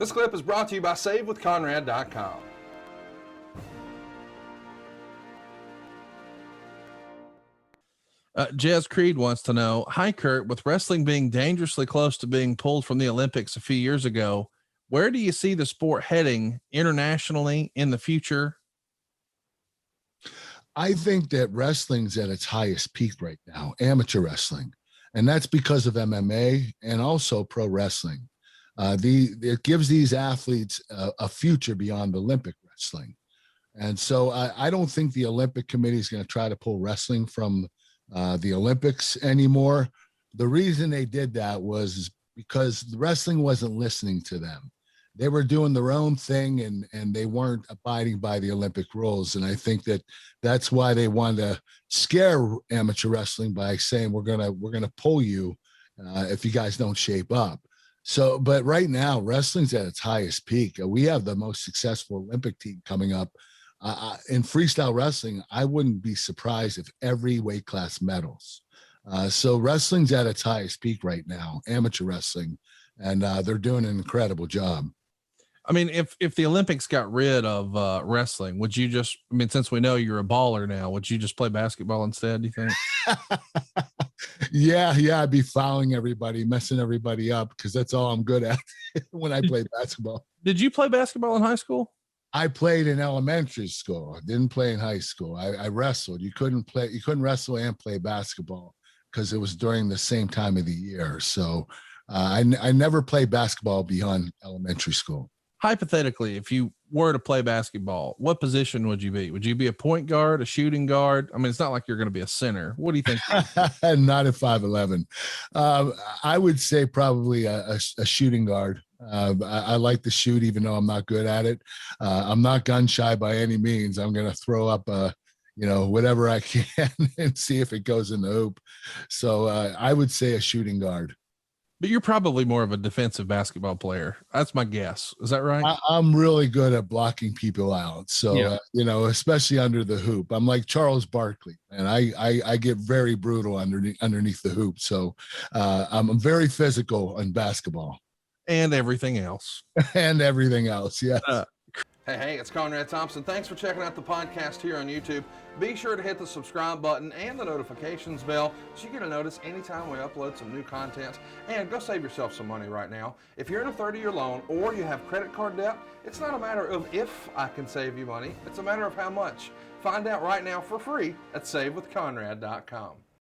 This clip is brought to you by SaveWithConrad.com. Jez Creed wants to know, hi, Kurt, with wrestling being dangerously close to being pulled from the Olympics a few years ago, where do you see the sport heading internationally in the future? I think that wrestling's at its highest peak right now, amateur wrestling. And that's because of MMA and also pro wrestling. It gives these athletes a future beyond Olympic wrestling. And so I don't think the Olympic Committee is going to try to pull wrestling from the Olympics anymore. The reason they did that was because wrestling wasn't listening to them. They were doing their own thing and they weren't abiding by the Olympic rules. And I think that's why they wanted to scare amateur wrestling by saying, we're going to pull you if you guys don't shape up. So, but right now wrestling's at its highest peak. We have the most successful Olympic team coming up in freestyle wrestling. I wouldn't be surprised if every weight class medals. So wrestling's at its highest peak right now, amateur wrestling, and they're doing an incredible job. I mean, if the Olympics got rid of wrestling, would you just, I mean, since we know you're a baller now, would you just play basketball instead, do you think? Yeah, I'd be fouling everybody, messing everybody up, because that's all I'm good at when I play basketball. Did you play basketball in high school? I played in elementary school. I didn't play in high school. I wrestled. You couldn't wrestle and play basketball because it was during the same time of the year. So I never played basketball beyond elementary school. Hypothetically, if you were to play basketball, what position would you be? Would you be a point guard, a shooting guard? I mean, it's not like you're going to be a center. What do you think? Not at 5'11". I would say probably a shooting guard. I like to shoot, even though I'm not good at it. I'm not gun shy by any means. I'm going to throw up, whatever I can and see if it goes in the hoop. So I would say a shooting guard. But you're probably more of a defensive basketball player. That's my guess. Is that right? I'm really good at blocking people out. So, yeah. Especially under the hoop. I'm like Charles Barkley, and I get very brutal underneath the hoop. So I'm very physical in basketball. And everything else. Yes. Hey, it's Conrad Thompson. Thanks for checking out the podcast here on YouTube. Be sure to hit the subscribe button and the notifications bell so you get a notice anytime we upload some new content. And go save yourself some money right now. If you're in a 30-year loan or you have credit card debt, it's not a matter of if I can save you money. It's a matter of how much. Find out right now for free at SaveWithConrad.com.